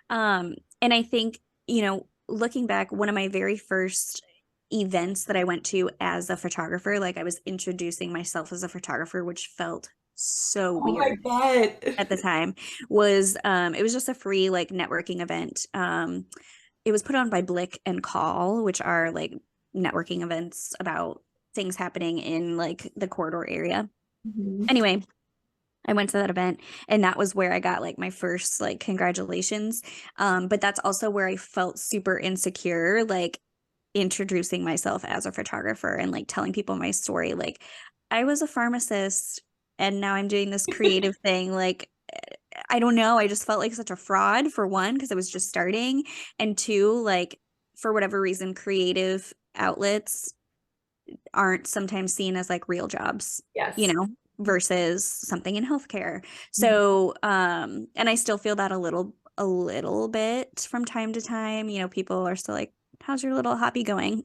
[SPEAKER 2] And I think, looking back, one of my very first events that I went to as a photographer, like I was introducing myself as a photographer, which felt so
[SPEAKER 1] Oh, I
[SPEAKER 2] weird
[SPEAKER 1] bet.
[SPEAKER 2] at the time, was it was just a free like networking event. It was put on by Blick and Call, which are like networking events about things happening in like the corridor area.
[SPEAKER 1] Mhm.
[SPEAKER 2] Anyway, I went to that event and that was where I got like my first like congratulations. But that's also where I felt super insecure, like introducing myself as a photographer and like telling people my story. Like I was a pharmacist and now I'm doing this creative thing. Like I don't know. I just felt like such a fraud for one, because I was just starting. And two, like for whatever reason, creative outlets aren't sometimes seen as like real jobs, you
[SPEAKER 1] Yes.
[SPEAKER 2] know, versus something in healthcare.
[SPEAKER 1] Mhm.
[SPEAKER 2] So, and I still feel that a little bit from time to time. You know, people are still like, how's your little hobby going?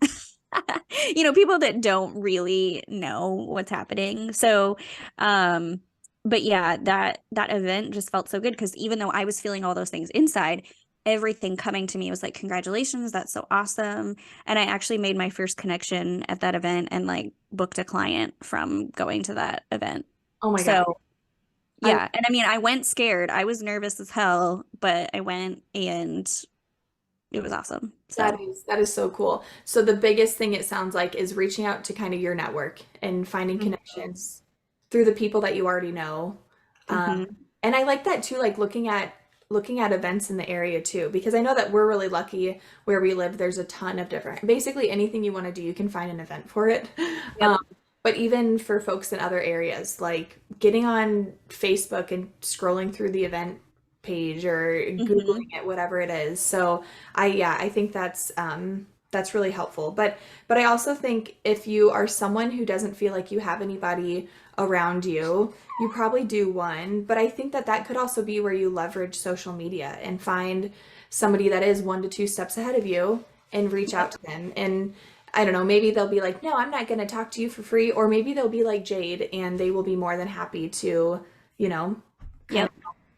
[SPEAKER 2] You know, people that don't really know what's happening. So, um, but yeah, that event just felt so good because even though I was feeling all those things inside, everything coming to me was like, congratulations, that's so awesome. And I actually made my first connection at that event and like booked a client from going to that event.
[SPEAKER 1] Oh my God.
[SPEAKER 2] So,
[SPEAKER 1] I
[SPEAKER 2] yeah. And I mean, I went scared. I was nervous as hell, but I went and it was awesome. So,
[SPEAKER 1] that is so cool. So the biggest thing it sounds like is reaching out to kind of your network and finding
[SPEAKER 2] mhm.
[SPEAKER 1] connections through the people that you already know. Um,
[SPEAKER 2] Mhm.
[SPEAKER 1] and I like that too, like looking at events in the area too, because I know that we're really lucky where we live. There's a ton of different, basically anything you want to do, you can find an event for it.
[SPEAKER 2] Yep.
[SPEAKER 1] But even for folks in other areas, like getting on Facebook and scrolling through the event page or Googling
[SPEAKER 2] Mhm.
[SPEAKER 1] it, whatever it is. So yeah, I think that's really helpful. But I also think if you are someone who doesn't feel like you have anybody around you, you probably do one. But I think that that could also be where you leverage social media and find somebody that is 1 to 2 steps ahead of you and reach out
[SPEAKER 2] Yep.
[SPEAKER 1] to them. And I don't know, maybe they'll be like, no, I'm not going to talk to you for free. Or maybe they'll be like Jade and they will be more than happy to, you know, kind
[SPEAKER 2] Yep.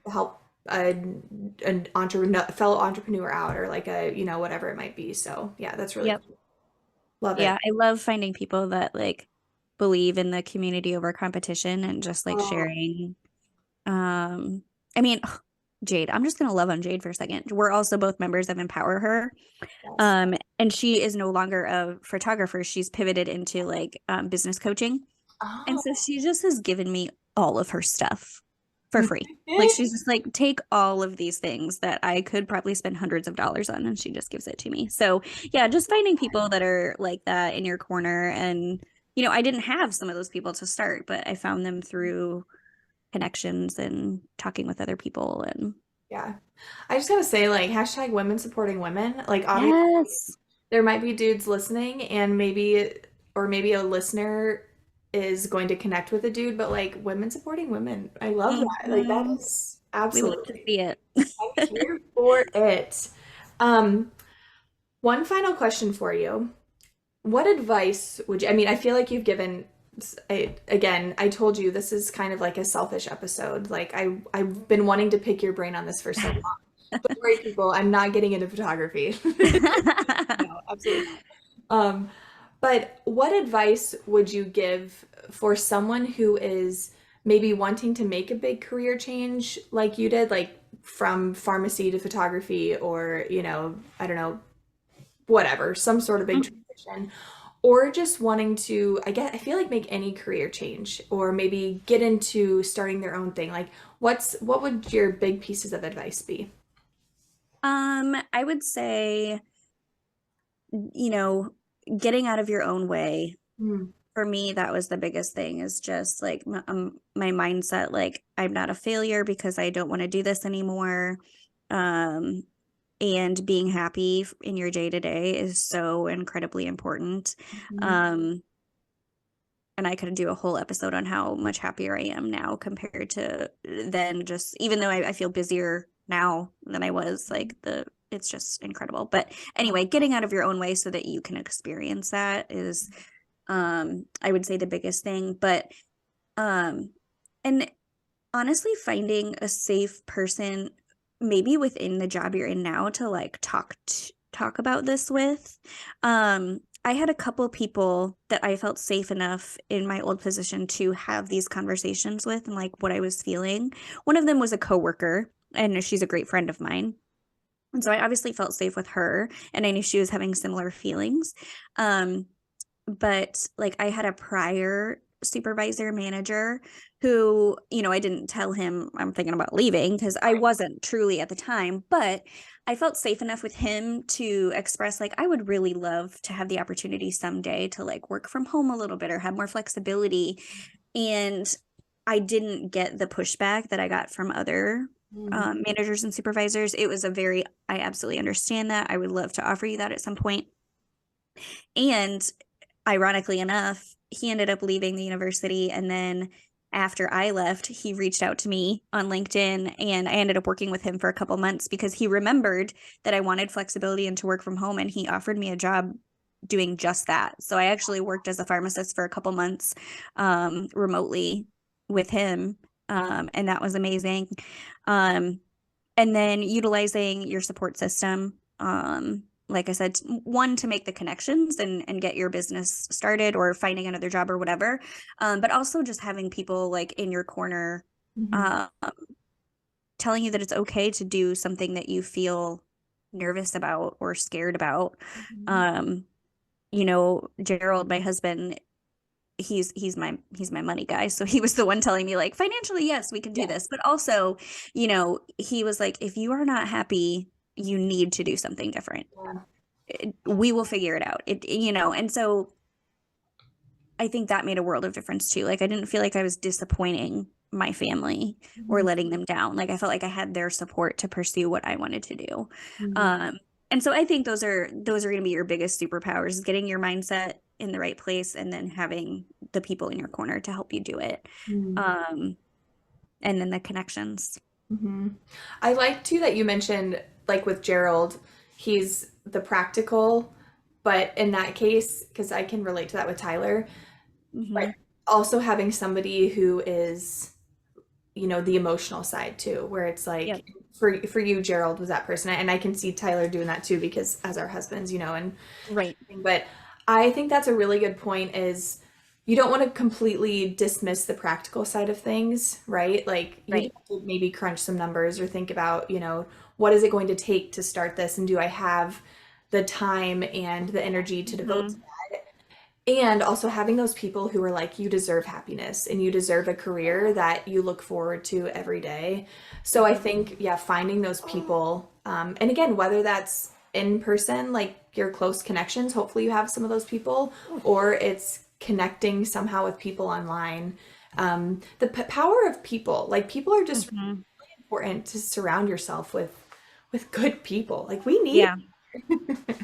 [SPEAKER 1] of help an entrepreneur, fellow entrepreneur out or like a, whatever it might be. So yeah, that's really
[SPEAKER 2] Yep.
[SPEAKER 1] cool. Love
[SPEAKER 2] Yeah,
[SPEAKER 1] it.
[SPEAKER 2] I love finding people that like believe in the community over competition and just like
[SPEAKER 1] Oh,
[SPEAKER 2] sharing. Um, I mean, Jade, I'm just gonna love on Jade for a second. We're also both members of Empower Her.
[SPEAKER 1] yes.
[SPEAKER 2] And she is no longer a photographer. She's pivoted into like business coaching. And so
[SPEAKER 1] Oh.
[SPEAKER 2] she just has given me all of her stuff for free. Like she's just like, take all of these things that I could probably spend hundreds of dollars on, and she just gives it to me. So yeah, just finding people that are like that in your corner. And, you know, I didn't have some of those people to start, but I found them through connections and talking with other people. And
[SPEAKER 1] Yeah. I just gotta say, like, hashtag women supporting women. Like, obviously,
[SPEAKER 2] yes.
[SPEAKER 1] there might be dudes listening, and maybe a listener is going to connect with a dude, but like, women supporting women. I love that. Like, that
[SPEAKER 2] Mhm.
[SPEAKER 1] is
[SPEAKER 2] We love to
[SPEAKER 1] absolutely,
[SPEAKER 2] see it.
[SPEAKER 1] I'm here for it. Um, One final question for you. What advice would you, I mean, I feel like you've given, again, I told you this is kind of like a selfish episode. Like I've been wanting to pick your brain on this for so long. Don't worry, people, I'm not getting into photography. No, absolutely not. But what advice would you give for someone who is maybe wanting to make a big career change like you did, like from pharmacy to photography, or, I don't know, whatever, some sort of big transition, or just wanting to, I feel like make any career change or maybe get into starting their own thing. Like what would your big pieces of advice be?
[SPEAKER 2] I would say, you know, getting out of your own way.
[SPEAKER 1] Hmm.
[SPEAKER 2] For me, that was the biggest thing is just like my mindset, like I'm not a failure because I don't want to do this anymore. Um, and being happy in your day to day is so incredibly important.
[SPEAKER 1] Mhm.
[SPEAKER 2] Um, and I could do a whole episode on how much happier I am now compared to then, just even though I feel busier now than I was, like it's just incredible. But anyway, getting out of your own way so that you can experience that is I would say the biggest thing. But um and honestly, finding a safe person maybe within the job you're in now to like talk about this with. I had a couple people that I felt safe enough in my old position to have these conversations with and like what I was feeling. One of them was a coworker, and she's a great friend of mine. And so I obviously felt safe with her, and I knew she was having similar feelings. Um, but like I had a prior supervisor manager who, I didn't tell him I'm thinking about leaving because I wasn't truly at the time, but I felt safe enough with him to express like I would really love to have the opportunity someday to like work from home a little bit or have more flexibility. And I didn't get the pushback that I got from other
[SPEAKER 1] Mm-hmm.
[SPEAKER 2] managers and supervisors. It was a very, I absolutely understand that. I would love to offer you that at some point. And ironically enough, he ended up leaving the university. And then after I left, he reached out to me on LinkedIn and I ended up working with him for a couple months because he remembered that I wanted flexibility and to work from home. And he offered me a job doing just that. So I actually worked as a pharmacist for a couple months remotely with him. And that was amazing. Um, and then utilizing your support system, like I said, one to make the connections and get your business started or finding another job or whatever, but also just having people like in your corner,
[SPEAKER 1] Mm-hmm.
[SPEAKER 2] uh, telling you that it's okay to do something that you feel nervous about or scared about.
[SPEAKER 1] Mm-hmm.
[SPEAKER 2] um Gerald, my husband, he's my money guy. So he was the one telling me like financially, yes, we can do
[SPEAKER 1] Yeah.
[SPEAKER 2] this. But also, he was like, if you are not happy, you need to do something different.
[SPEAKER 1] Yeah.
[SPEAKER 2] We will figure it out. And so I think that made a world of difference too. Like I didn't feel like I was disappointing my family or
[SPEAKER 1] Mm-hmm.
[SPEAKER 2] letting them down. Like I felt like I had their support to pursue what I wanted to do.
[SPEAKER 1] Mm-hmm.
[SPEAKER 2] Um, and so I think those are going to be your biggest superpowers, is getting your mindset in the right place and then having the people in your corner to help you do it. Um, and then the connections.
[SPEAKER 1] Mm-hmm. I like too that you mentioned, like with Gerald, he's the practical, but in that case, because I can relate to that with Tyler, but
[SPEAKER 2] Hmm.
[SPEAKER 1] also having somebody who is, the emotional side too, where it's like
[SPEAKER 2] Yep.
[SPEAKER 1] for you, Gerald was that person, and I can see Tyler doing that too because as our husbands, and
[SPEAKER 2] Right.
[SPEAKER 1] but I think that's a really good point is you don't want to completely dismiss the practical side of things, right? Like you do
[SPEAKER 2] Right.
[SPEAKER 1] have to maybe crunch some numbers or think about, what is it going to take to start this and do I have the time and the energy to devote to
[SPEAKER 2] Hmm.
[SPEAKER 1] that? And also having those people who are like, you deserve happiness and you deserve a career that you look forward to every day. So I think, yeah, finding those people, and again, whether that's in person, like your close connections, hopefully you have some of those people, or it's connecting somehow with people online. The power of people, like people are just
[SPEAKER 2] Hmm.
[SPEAKER 1] really important to surround yourself with good people. Like we need.
[SPEAKER 2] Yeah.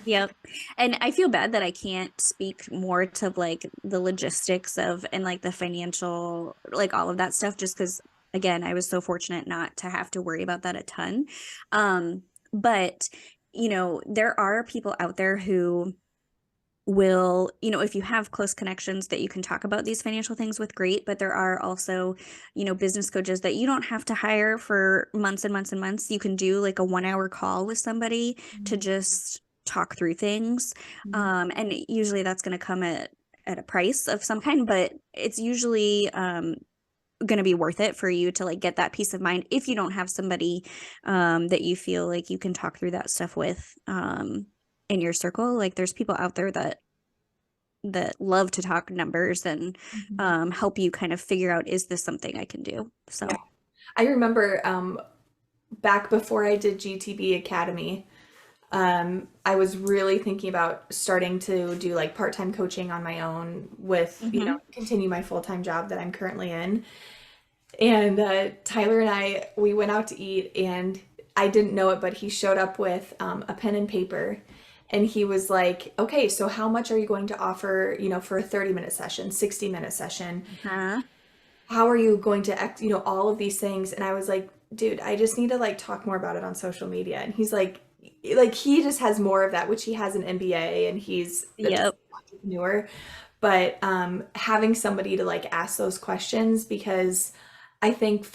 [SPEAKER 2] Yep. And I feel bad that I can't speak more to like the logistics of and like the financial, like all of that stuff, just because again, I was so fortunate not to have to worry about that a ton. But there are people out there who will, if you have close connections that you can talk about these financial things with, great. But there are also, business coaches that you don't have to hire for months and months and months. You can do like a 1 hour call with somebody to just talk through things. And usually that's going to come at a price of some kind, but it's usually going to be worth it for you to like get that peace of mind if you don't have somebody that you feel like you can talk through that stuff with in your circle. Like there's people out there that love to talk numbers and
[SPEAKER 1] Mhm.
[SPEAKER 2] help you kind of figure out, is this something I can do?
[SPEAKER 1] Yeah.
[SPEAKER 2] So,
[SPEAKER 1] I remember back before I did GTB Academy, I was really thinking about starting to do like part-time coaching on my own with,
[SPEAKER 2] hmm.
[SPEAKER 1] continue my full-time job that I'm currently in. And Tyler and we went out to eat, and I didn't know it, but he showed up with a pen and paper. And he was like, okay, so how much are you going to offer, for a 30-minute session, 60-minute session?
[SPEAKER 2] Huh?
[SPEAKER 1] How are you going to act, all of these things? And I was like, dude, I just need to like talk more about it on social media. And he's like he just has more of that, which he has an MBA and he's a
[SPEAKER 2] Yep.
[SPEAKER 1] entrepreneur. But having somebody to like ask those questions, because I think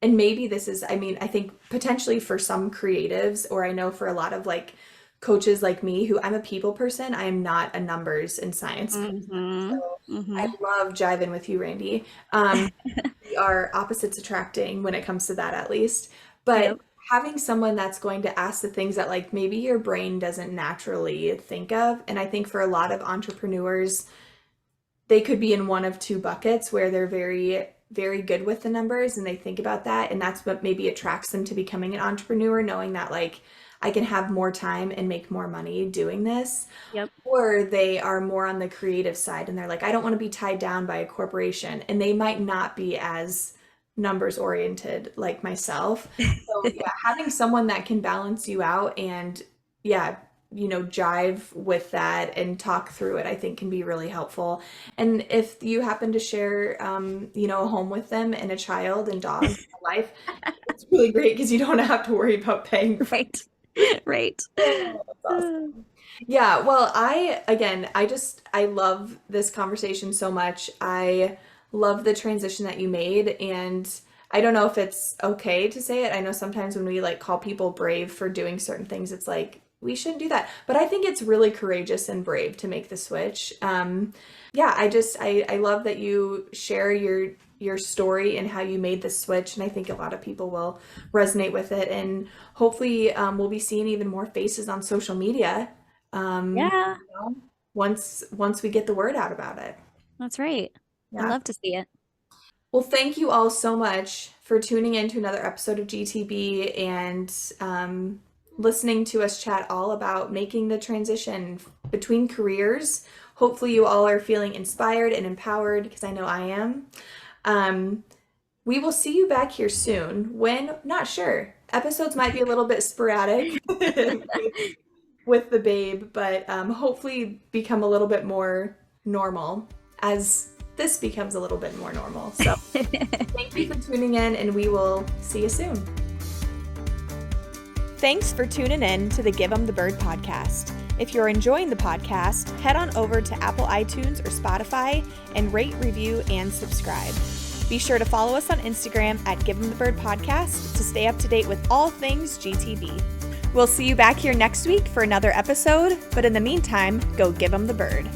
[SPEAKER 1] and maybe this is, I mean, I think potentially for some creatives, or I know for a lot of like coaches like me, who I'm a people person, I am not a numbers and science person.
[SPEAKER 2] Hmm.
[SPEAKER 1] So I
[SPEAKER 2] Hmm.
[SPEAKER 1] love jiving with you, Randy. We are opposites attracting when it comes to that, at least. But
[SPEAKER 2] Yep.
[SPEAKER 1] having someone that's going to ask the things that like maybe your brain doesn't naturally think of. And I think for a lot of entrepreneurs, they could be in one of two buckets where they're very, very good with the numbers and they think about that. And that's what maybe attracts them to becoming an entrepreneur, knowing that like I can have more time and make more money doing this.
[SPEAKER 2] Yep.
[SPEAKER 1] Or they are more on the creative side and they're like, I don't want to be tied down by a corporation. And they might not be as numbers oriented like myself. So yeah, having someone that can balance you out and yeah, jive with that and talk through it, I think can be really helpful. And if you happen to share, a home with them and a child and dog and a life, it's really great because you don't have to worry about paying.
[SPEAKER 2] Right. Right.
[SPEAKER 1] Oh, that's awesome. Yeah, well, I love this conversation so much. I love the transition that you made, and I don't know if it's okay to say it. I know sometimes when we like call people brave for doing certain things, it's like we shouldn't do that. But I think it's really courageous and brave to make the switch. Yeah, I love that you share your story and how you made the switch, and I think a lot of people will resonate with it, and hopefully we'll be seeing even more faces on social media
[SPEAKER 2] Yeah,
[SPEAKER 1] once we get the word out about it.
[SPEAKER 2] that's right. I
[SPEAKER 1] Yeah.
[SPEAKER 2] love to see it.
[SPEAKER 1] Well, thank you all so much for tuning in to another episode of GTB and listening to us chat all about making the transition between careers. Hopefully, you all are feeling inspired and empowered because I know I am. We will see you back here soon. When, not sure. Episodes might be a little bit sporadic with the babe, but hopefully become a little bit more normal as this becomes a little bit more normal. So thank you for tuning in, and we will see you soon. Thanks for tuning in to the Give 'em the Bird podcast. If you're enjoying the podcast, head on over to Apple iTunes or Spotify and rate, review, and subscribe. Be sure to follow us on Instagram at Give 'em the Bird podcast to stay up to date with all things GTB. We'll see you back here next week for another episode, but in the meantime, go give 'em the bird.